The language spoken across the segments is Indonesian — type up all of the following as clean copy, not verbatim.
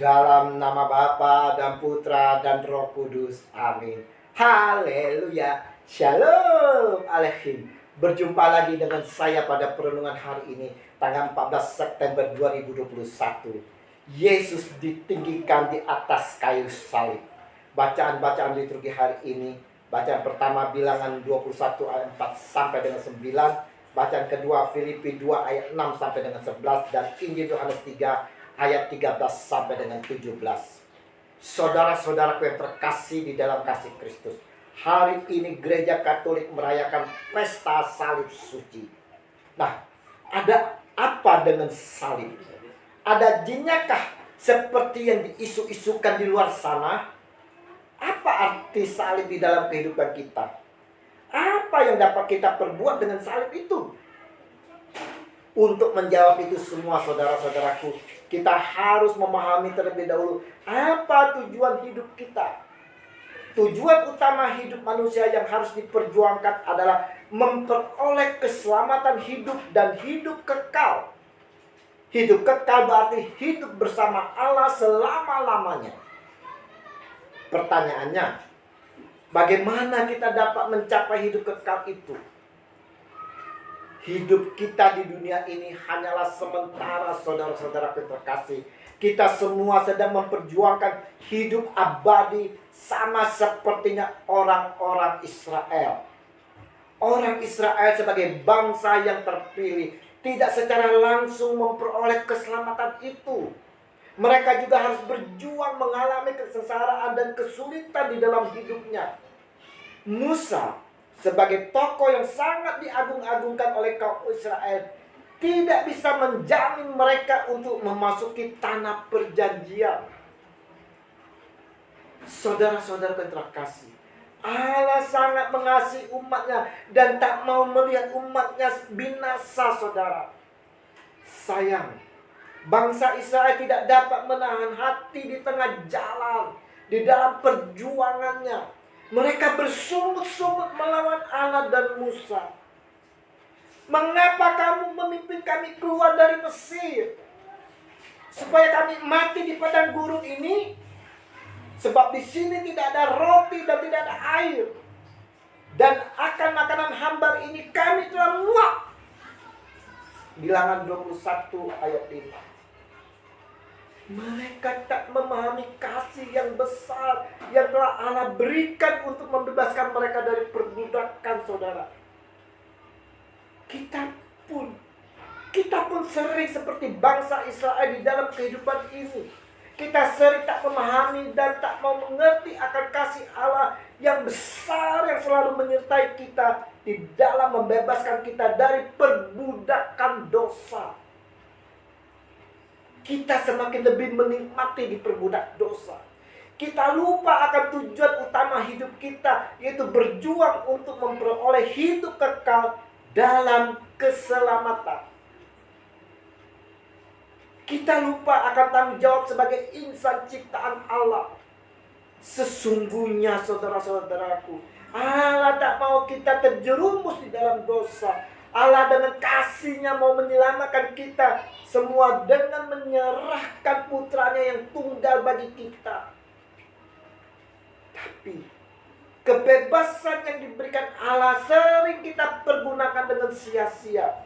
Dalam nama Bapa dan Putra dan Roh Kudus. Amin. Haleluya. Shalom Aleichem. Berjumpa lagi dengan saya pada perenungan hari ini, tanggal 14 September 2021. Yesus ditinggikan di atas kayu salib. Bacaan-bacaan liturgi hari ini, bacaan pertama Bilangan 21 ayat 4 sampai dengan 9. Bacaan kedua Filipi 2 ayat 6 sampai dengan 11. Dan Injil Yohanes 3 ayat 13 sampai dengan 17. Saudara-saudaraku yang terkasih di dalam kasih Kristus, hari ini gereja Katolik merayakan pesta salib suci. Nah, ada apa dengan salib? Ada jinyakah seperti yang diisu-isukan di luar sana? Apa arti salib di dalam kehidupan kita? Apa yang dapat kita perbuat dengan salib itu? Untuk menjawab itu semua, saudara-saudaraku, kita harus memahami terlebih dahulu apa tujuan hidup kita. Tujuan utama hidup manusia yang harus diperjuangkan adalah memperoleh keselamatan hidup dan hidup kekal. Hidup kekal berarti hidup bersama Allah selama-lamanya. Pertanyaannya, bagaimana kita dapat mencapai hidup kekal itu? Hidup kita di dunia ini hanyalah sementara, saudara-saudara terkasih. Kita semua sedang memperjuangkan hidup abadi sama sepertinya orang-orang Israel. Orang Israel sebagai bangsa yang terpilih tidak secara langsung memperoleh keselamatan itu. Mereka juga harus berjuang mengalami kesengsaraan dan kesulitan di dalam hidupnya. Musa sebagai tokoh yang sangat diagung-agungkan oleh kaum Israel tidak bisa menjamin mereka untuk memasuki tanah perjanjian. Saudara-saudara yang terkasih, Allah sangat mengasihi umatnya dan tak mau melihat umatnya binasa, saudara. Sayang, bangsa Israel tidak dapat menahan hati di tengah jalan, di dalam perjuangannya. Mereka bersungut-sungut melawan Allah dan Musa. Mengapa kamu memimpin kami keluar dari Mesir? Supaya kami mati di padang gurun ini? Sebab di sini tidak ada roti dan tidak ada air. Dan akan makanan hambar ini kami telah muak. Bilangan 21 ayat 5. Mereka tak memahami kasih yang besar yang telah Allah berikan untuk membebaskan mereka dari perbudakan, saudara. Kita pun sering seperti bangsa Israel di dalam kehidupan ini. Kita sering tak memahami dan tak mau mengerti akan kasih Allah yang besar yang selalu menyertai kita di dalam membebaskan kita dari perbudakan dosa. Kita semakin lebih menikmati diperbudak dosa. Kita lupa akan tujuan utama hidup kita, yaitu berjuang untuk memperoleh hidup kekal dalam keselamatan. Kita lupa akan tanggung jawab sebagai insan ciptaan Allah. Sesungguhnya, saudara-saudaraku, Allah tak mau kita terjerumus di dalam dosa. Allah dengan kasih-Nya mau menyelamatkan kita semua dengan menyerahkan putranya yang tunggal bagi kita. Tapi kebebasan yang diberikan Allah sering kita pergunakan dengan sia-sia.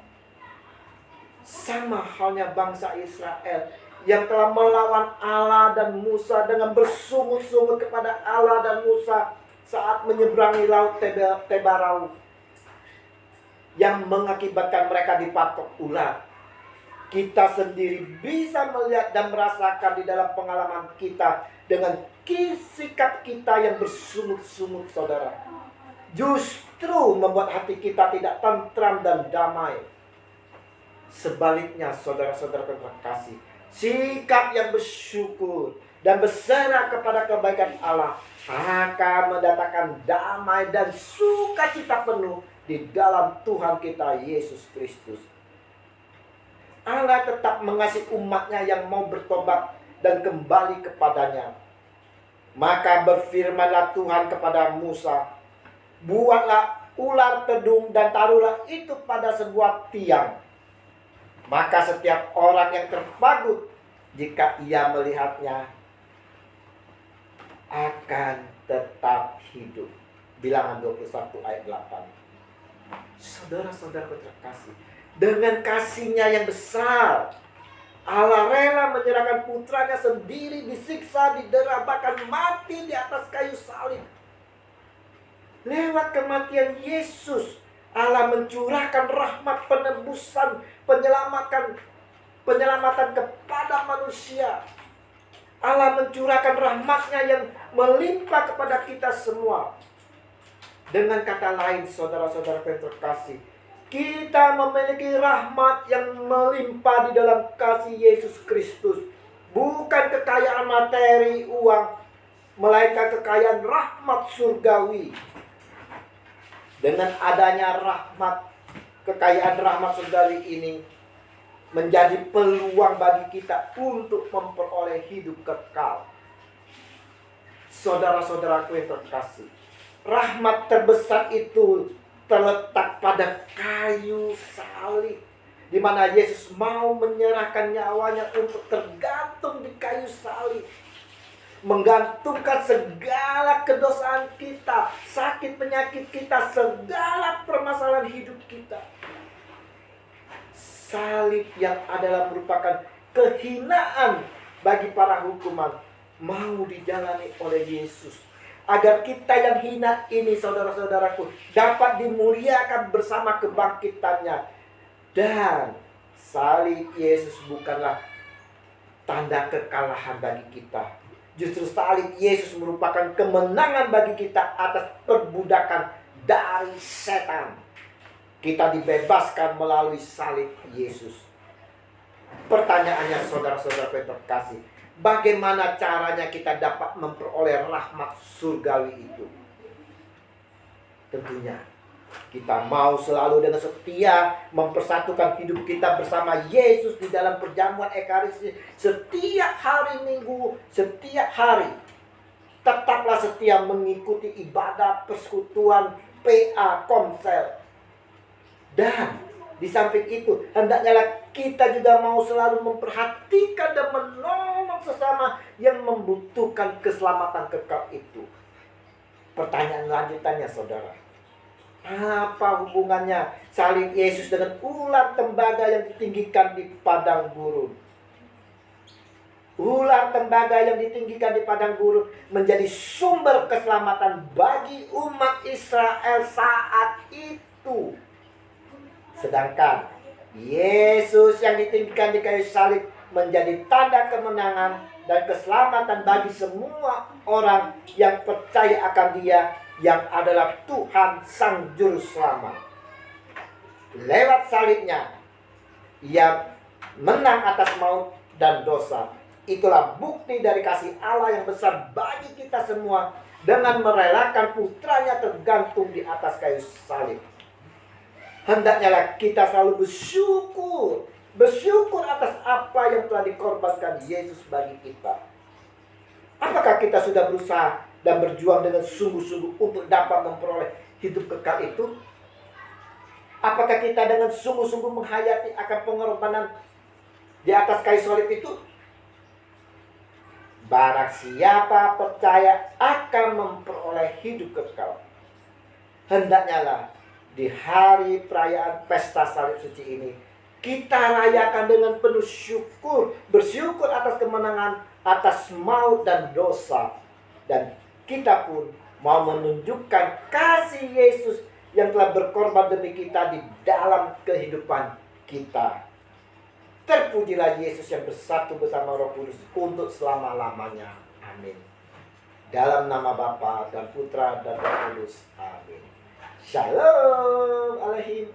Sama halnya bangsa Israel yang telah melawan Allah dan Musa dengan bersungut-sungut kepada Allah dan Musa saat menyeberangi laut Tebarau, yang mengakibatkan mereka dipatok ular. Kita sendiri bisa melihat dan merasakan di dalam pengalaman kita dengan sikap kita yang bersungut-sungut, saudara. Justru membuat hati kita tidak tentram dan damai. Sebaliknya, saudara-saudara terkasih, sikap yang bersyukur dan berserah kepada kebaikan Allah akan mendatangkan damai dan sukacita penuh di dalam Tuhan kita Yesus Kristus. Allah tetap mengasihi umatnya yang mau bertobat dan kembali kepadanya. Maka berfirmanlah Tuhan kepada Musa, buatlah ular tedung dan taruhlah itu pada sebuah tiang. Maka setiap orang yang terpagut jika ia melihatnya akan tetap hidup. Bilangan 21 ayat 8. Saudara-saudara terkasih, dengan kasih-Nya yang besar, Allah rela menyerahkan putranya sendiri, disiksa, didera, bahkan mati di atas kayu salib. Lewat kematian Yesus, Allah mencurahkan rahmat penebusan, penyelamatan kepada manusia. Allah mencurahkan rahmat-Nya yang melimpah kepada kita semua. Dengan kata lain, saudara-saudara yang terkasih, kita memiliki rahmat yang melimpah di dalam kasih Yesus Kristus. Bukan kekayaan materi, uang, melainkan kekayaan rahmat surgawi. Dengan adanya rahmat, kekayaan rahmat surgawi ini menjadi peluang bagi kita untuk memperoleh hidup kekal. Saudara-saudaraku yang terkasih, rahmat terbesar itu terletak pada kayu salib, di mana Yesus mau menyerahkan nyawanya untuk tergantung di kayu salib, menggantungkan segala kedosaan kita, sakit penyakit kita, segala permasalahan hidup kita. Salib yang adalah merupakan kehinaan bagi para hukuman mau dijalani oleh Yesus, agar kita yang hina ini, saudara-saudaraku, dapat dimuliakan bersama kebangkitannya. Dan salib Yesus bukanlah tanda kekalahan bagi kita. Justru salib Yesus merupakan kemenangan bagi kita atas perbudakan dari setan. Kita dibebaskan melalui salib Yesus. Pertanyaannya, saudara-saudara yang terkasih, bagaimana caranya kita dapat memperoleh rahmat surgawi itu? Tentunya kita mau selalu dengan setia mempersatukan hidup kita bersama Yesus di dalam perjamuan Ekaristi setiap hari Minggu, setiap hari. Tetaplah setia mengikuti ibadah, persekutuan, PA, komsel. Dan di samping itu, hendaknya kita juga mau selalu memperhatikan dan menolong sesama yang membutuhkan keselamatan kekal itu. Pertanyaan lanjutannya, saudara, apa hubungannya salib Yesus dengan ular tembaga yang ditinggikan di padang gurun? Ular tembaga yang ditinggikan di padang gurun menjadi sumber keselamatan bagi umat Israel saat itu. Sedangkan Yesus yang ditinggikan di kayu salib menjadi tanda kemenangan dan keselamatan bagi semua orang yang percaya akan Dia yang adalah Tuhan Sang Juru Selamat. Lewat salibnya, Ia menang atas maut dan dosa. Itulah bukti dari kasih Allah yang besar bagi kita semua dengan merelakan putranya tergantung di atas kayu salib. Hendaknya kita selalu bersyukur atas apa yang telah dikorbankan Yesus bagi kita. Apakah kita sudah berusaha dan berjuang dengan sungguh-sungguh untuk dapat memperoleh hidup kekal itu? Apakah kita dengan sungguh-sungguh menghayati akan pengorbanan di atas kayu salib itu? Barang siapa percaya akan memperoleh hidup kekal. Hendaknya di hari perayaan pesta salib suci ini, kita rayakan dengan penuh syukur, bersyukur atas kemenangan atas maut dan dosa. Dan kita pun mau menunjukkan kasih Yesus yang telah berkorban demi kita di dalam kehidupan kita. Terpujilah Yesus yang bersatu bersama Roh Kudus untuk selama-lamanya. Amin. Dalam nama Bapa dan Putra dan Roh Kudus. Amin. Shalom Aleichem.